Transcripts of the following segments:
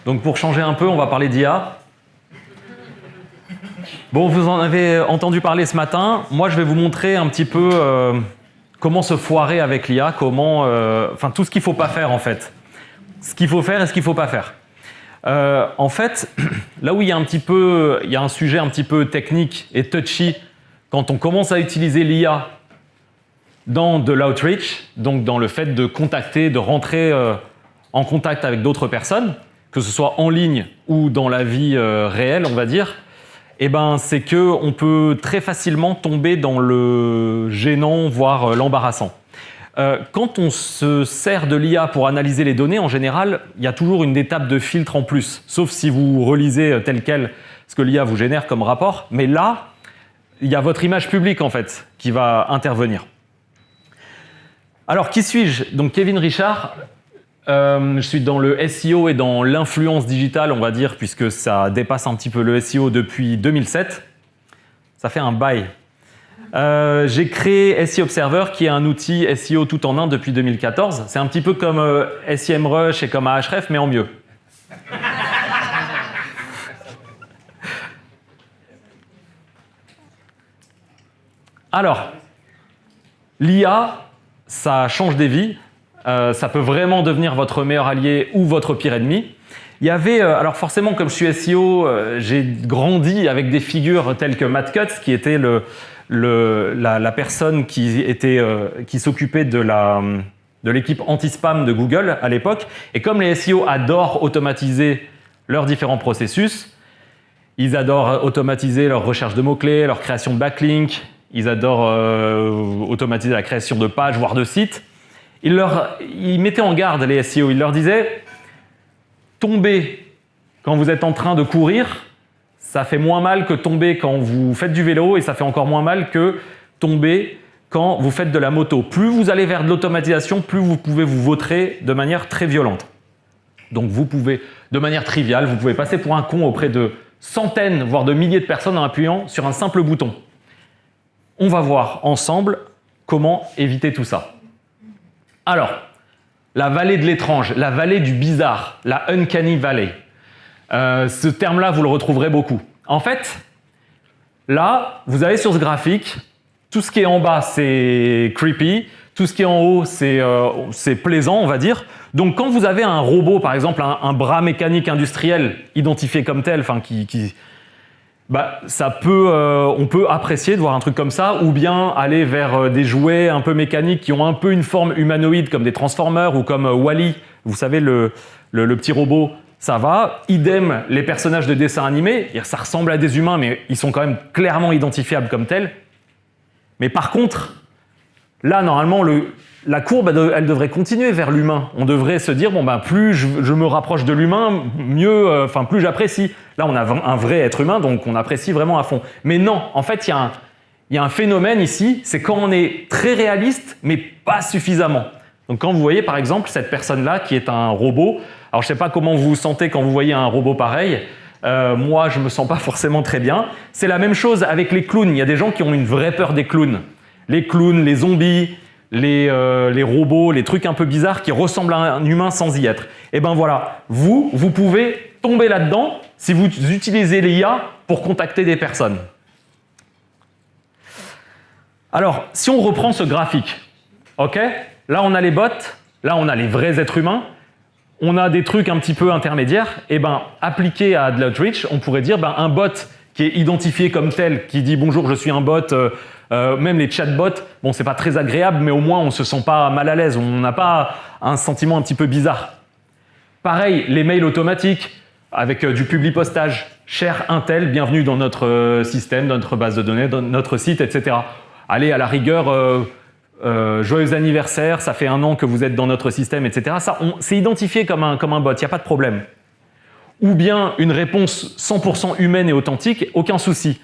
Donc pour changer un peu, on va parler d'IA. Bon, vous en avez entendu parler ce matin. Moi, je vais vous montrer un petit peu comment se foirer avec l'IA, enfin tout ce qu'il ne faut pas faire en fait. Ce qu'il faut faire et ce qu'il ne faut pas faire. En fait, là où il y a un sujet un petit peu technique et touchy, quand on commence à utiliser l'IA dans de l'outreach, donc dans le fait de contacter, de rentrer en contact avec d'autres personnes, que ce soit en ligne ou dans la vie réelle, on va dire, eh ben, c'est qu'on peut très facilement tomber dans le gênant, voire l'embarrassant. Quand on se sert de l'IA pour analyser les données, en général, il y a toujours une étape de filtre en plus, sauf si vous relisez tel quel ce que l'IA vous génère comme rapport. Mais là, il y a votre image publique, en fait, qui va intervenir. Alors, qui suis-je? Donc, Kevin Richard. Je suis dans le SEO et dans l'influence digitale, on va dire, puisque ça dépasse un petit peu le SEO depuis 2007. Ça fait un bail. J'ai créé SEO Observer, qui est un outil SEO tout en un depuis 2014. C'est un petit peu comme SEMrush et comme Ahref, mais en mieux. Alors, l'IA, ça change des vies. Ça peut vraiment devenir votre meilleur allié ou votre pire ennemi. Il y avait, alors forcément, comme je suis SEO, j'ai grandi avec des figures telles que Matt Cutts, qui était la personne qui s'occupait de l'équipe anti-spam de Google à l'époque. Et comme les SEO adorent automatiser leurs différents processus, ils adorent automatiser leur recherche de mots-clés, leur création de backlinks, ils adorent automatiser la création de pages, voire de sites. Ils mettaient en garde les SEO, ils leur disaient « Tomber quand vous êtes en train de courir, ça fait moins mal que tomber quand vous faites du vélo et ça fait encore moins mal que tomber quand vous faites de la moto. Plus vous allez vers de l'automatisation, plus vous pouvez vous vautrer de manière très violente. Donc vous pouvez, de manière triviale, vous pouvez passer pour un con auprès de centaines, voire de milliers de personnes en appuyant sur un simple bouton. On va voir ensemble comment éviter tout ça. Alors, la vallée de l'étrange, la vallée du bizarre, la Uncanny Valley. Ce terme-là, vous le retrouverez beaucoup. En fait, là, vous avez sur ce graphique, tout ce qui est en bas, c'est creepy, tout ce qui est en haut, c'est plaisant, on va dire. Donc, quand vous avez un robot, par exemple, un bras mécanique industriel identifié comme tel, enfin, on peut apprécier de voir un truc comme ça, ou bien aller vers des jouets un peu mécaniques qui ont un peu une forme humanoïde, comme des Transformers ou comme Wall-E, vous savez, le petit robot, ça va. Idem, les personnages de dessins animés, ça ressemble à des humains, mais ils sont quand même clairement identifiables comme tels. Mais par contre, là, normalement, la courbe, elle devrait continuer vers l'humain. On devrait se dire, plus je me rapproche de l'humain, mieux, plus j'apprécie. Là, on a un vrai être humain, donc on apprécie vraiment à fond. Mais non, en fait, il y a un phénomène ici, c'est quand on est très réaliste, mais pas suffisamment. Donc quand vous voyez, par exemple, cette personne-là, qui est un robot, alors je ne sais pas comment vous vous sentez quand vous voyez un robot pareil, moi, je ne me sens pas forcément très bien. C'est la même chose avec les clowns. Il y a des gens qui ont une vraie peur des clowns. Les clowns, les zombies, les robots, les trucs un peu bizarres qui ressemblent à un humain sans y être. Et ben voilà, vous pouvez tomber là-dedans si vous utilisez l'IA pour contacter des personnes. Alors, si on reprend ce graphique, ok, là on a les bots, là on a les vrais êtres humains, on a des trucs un petit peu intermédiaires, et ben appliqué à de l'outreach, on pourrait dire un bot qui est identifié comme tel, qui dit bonjour, je suis un bot. Même les chatbots, bon, c'est pas très agréable, mais au moins on se sent pas mal à l'aise, on n'a pas un sentiment un petit peu bizarre. Pareil, les mails automatiques avec du publipostage. Cher Intel, bienvenue dans notre système, dans notre base de données, dans notre site, etc. Allez, à la rigueur, joyeux anniversaire, ça fait 1 an que vous êtes dans notre système, etc. Ça, c'est identifié comme un bot, il n'y a pas de problème. Ou bien une réponse 100% humaine et authentique, aucun souci.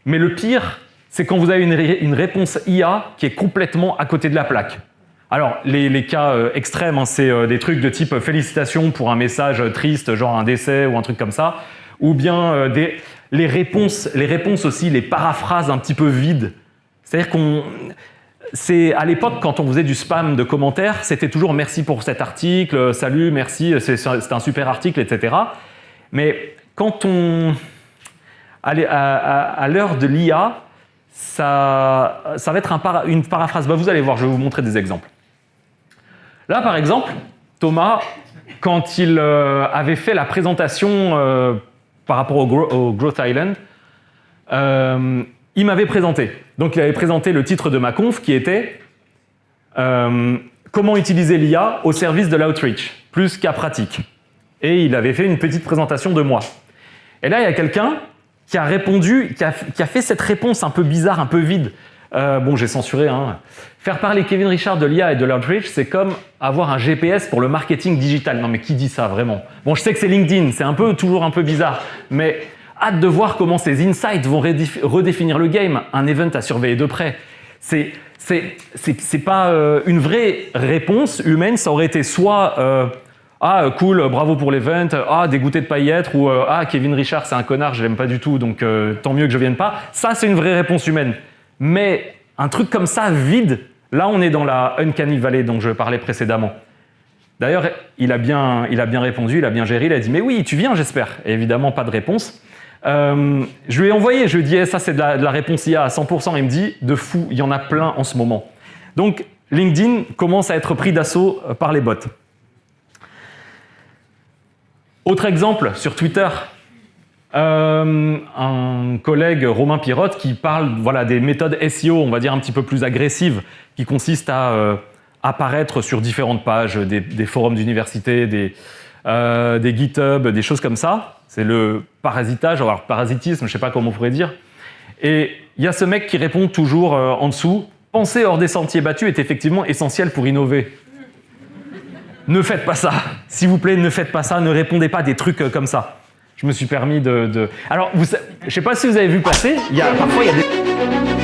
Mais le pire, c'est quand vous avez une réponse IA qui est complètement à côté de la plaque. Alors, les cas extrêmes, c'est des trucs de type « félicitations pour un message triste, genre un décès ou un truc comme ça », ou bien les réponses aussi, les paraphrases un petit peu vides. C'est-à-dire c'est à l'époque, quand on faisait du spam de commentaires, c'était toujours merci pour cet article, salut, merci, c'est un super article, etc. Mais quand on... À l'heure de l'IA, ça va être une paraphrase. Vous allez voir, je vais vous montrer des exemples. Là, par exemple, Thomas, quand il avait fait la présentation par rapport au Growth Island, il m'avait présenté. Donc, il avait présenté le titre de ma conf qui était comment utiliser l'IA au service de l'outreach, plus qu'à pratique. Et il avait fait une petite présentation de moi. Et là, il y a quelqu'un qui a répondu, qui a fait cette réponse un peu bizarre, un peu vide. Bon, j'ai censuré. Hein. Faire parler Kevin Richard de l'IA et de l'outreach, c'est comme avoir un GPS pour le marketing digital. Non, mais qui dit ça, vraiment? Bon, je sais que c'est LinkedIn, c'est toujours un peu bizarre, mais hâte de voir comment ces insights vont redéfinir le game. Un event à surveiller de près. C'est pas une vraie réponse humaine, ça aurait été soit ah cool, bravo pour l'event, ah dégoûté de pas y être, ou ah Kevin Richard c'est un connard, je l'aime pas du tout, donc tant mieux que je vienne pas. Ça c'est une vraie réponse humaine. Mais un truc comme ça, vide, là on est dans la Uncanny Valley dont je parlais précédemment. D'ailleurs, il a bien répondu, il a bien géré, il a dit mais oui, tu viens j'espère. Et évidemment pas de réponse. Je lui ai envoyé, je lui ai dit ça c'est de la réponse IA à 100%, il me dit de fou, il y en a plein en ce moment. Donc LinkedIn commence à être pris d'assaut par les bots. Autre exemple, sur Twitter, un collègue, Romain Pirotte, qui parle des méthodes SEO, on va dire un petit peu plus agressives, qui consistent à apparaître sur différentes pages, des forums d'université, des GitHub, des choses comme ça. C'est le parasitage, alors parasitisme, je ne sais pas comment on pourrait dire. Et il y a ce mec qui répond toujours en dessous, « Penser hors des sentiers battus est effectivement essentiel pour innover. » Ne faites pas ça, s'il vous plaît, ne faites pas ça, ne répondez pas des trucs comme ça. Je me suis permis de... Alors, je ne sais pas si vous avez vu passer, parfois il y a des...